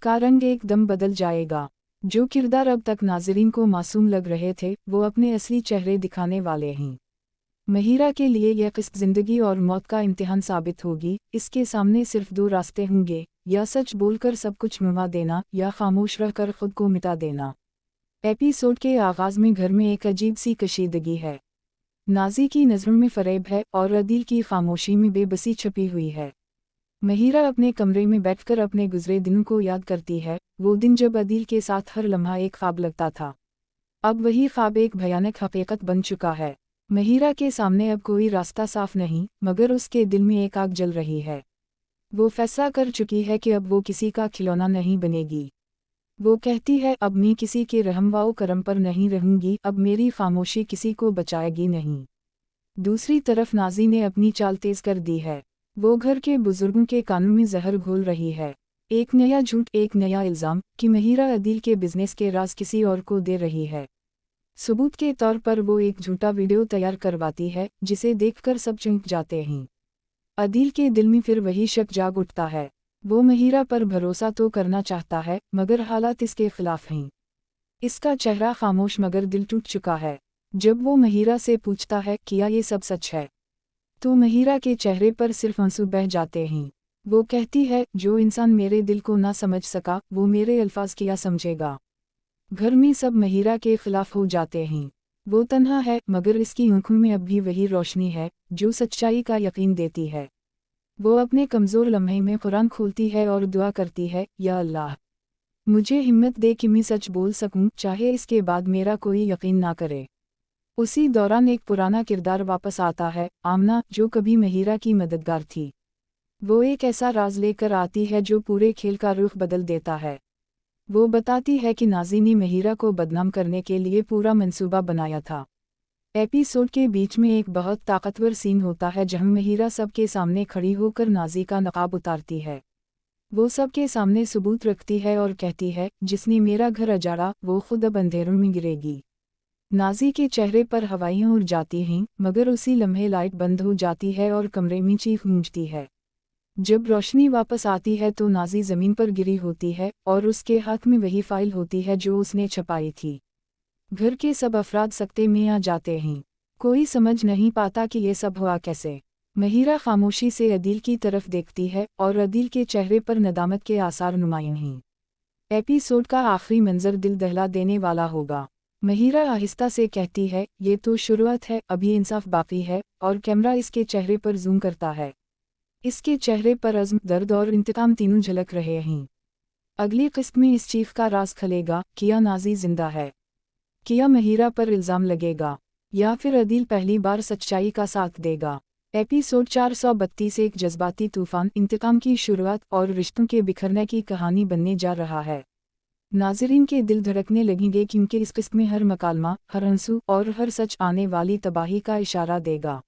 का रंग एकदम बदल जाएगा। जो किरदार अब तक नाज़रीन को मासूम लग रहे थे वो अपने असली चेहरे दिखाने वाले हैं। महिरा के लिए यह किस्त जिंदगी और मौत का इम्तिहान साबित होगी। इसके सामने सिर्फ दो रास्ते होंगे, या सच बोलकर सब कुछ नुमा देना या खामोश रहकर खुद को मिटा देना। एपिसोड के आगाज़ में घर में एक अजीब सी कशीदगी है। नाज़ी की नज़रों में फ़रेब है और अदील की खामोशी में बेबसी छुपी हुई है। महिरा अपने कमरे में बैठकर अपने गुजरे दिनों को याद करती है, वो दिन जब अदील के साथ हर लम्हा एक ख्वाब लगता था। अब वही ख्वाब एक भयानक हकीकत बन चुका है। महिरा के सामने अब कोई रास्ता साफ नहीं, मगर उसके दिल में एक आग जल रही है। वो फैसला कर चुकी है कि अब वो किसी का खिलौना नहीं बनेगी। वो कहती है, अब मैं किसी के रहम व करम पर नहीं रहूंगी, अब मेरी खामोशी किसी को बचाएगी नहीं। दूसरी तरफ नाज़ी ने अपनी चाल तेज कर दी है। वो घर के बुजुर्गों के कानों में जहर घोल रही है। एक नया झूठ, एक नया इल्ज़ाम कि महिरा अदील के बिजनेस के राज किसी और को दे रही है। सबूत के तौर पर वो एक झूठा वीडियो तैयार करवाती है, जिसे देखकर सब चौंक जाते हैं। अदील के दिल में फिर वही शक जाग उठता है। वो महिरा पर भरोसा तो करना चाहता है, मगर हालात इसके खिलाफ हैं। इसका चेहरा खामोश मगर दिल टूट चुका है। जब वो महिरा से पूछता है, क्या ये सब सच है, तो महिरा के चेहरे पर सिर्फ आंसू बह जाते हैं। वो कहती है, जो इंसान मेरे दिल को ना समझ सका वो मेरे अल्फाज क्या समझेगा। घर में सब महिरा के खिलाफ हो जाते हैं। वो तन्हा है, मगर इसकी आंखों में अब भी वही रोशनी है जो सच्चाई का यकीन देती है। वो अपने कमज़ोर लम्हे में कुरान खोलती है और दुआ करती है, या अल्लाह, मुझे हिम्मत दे कि मैं सच बोल सकूं, चाहे इसके बाद मेरा कोई यकीन ना करे। उसी दौरान एक पुराना किरदार वापस आता है, आमना, जो कभी महिरा की मददगार थी। वो एक ऐसा राज लेकर आती है जो पूरे खेल का रुख बदल देता है। वो बताती है कि नाज़ी ने महिरा को बदनाम करने के लिए पूरा मंसूबा बनाया था। एपिसोड के बीच में एक बहुत ताकतवर सीन होता है जहां महिरा सबके सामने खड़ी होकर नाज़ी का नकाब उतारती है। वो सबके सामने सबूत रखती है और कहती है, जिसने मेरा घर अजाड़ा वो खुद अब अंधेरों में गिरेगी। नाज़ी के चेहरे पर हवाइयाँ उड़ जाती हैं, मगर उसी लम्हे लाइट बंद हो जाती है और कमरे में चीख गूंजती है। जब रोशनी वापस आती है तो नाज़ी ज़मीन पर गिरी होती है और उसके हाथ में वही फाइल होती है जो उसने छपाई थी। घर के सब अफराद सकते में आ जाते हैं। कोई समझ नहीं पाता कि ये सब हुआ कैसे। महिरा खामोशी से अदील की तरफ देखती है और अदील के चेहरे पर नदामत के आसार नुमायां हैं। एपिसोड का आखिरी मंजर दिल दहला देने वाला होगा। महिरा आहिस्ता से कहती है, ये तो शुरुआत है, अभी इंसाफ बाकी है, और कैमरा इसके चेहरे पर जूम करता है। इसके चेहरे पर अज़्म, दर्द और इंतकाम तीनों झलक रहे हैं। अगली किस्त में इस चीफ का राज खलेगा, क्या नाज़ी जिंदा है, क्या महिरा पर इल्ज़ाम लगेगा, या फिर अदील पहली बार सच्चाई का साथ देगा। एपिसोड 432 एक जज्बाती तूफान, इंतकाम की शुरुआत और रिश्तों के बिखरने की कहानी बनने जा रहा है। नाज़रीन के दिल धड़कने लगेंगे क्योंकि इस किस्त में हर मकालमा, हर आंसू और हर सच आने वाली तबाही का इशारा देगा।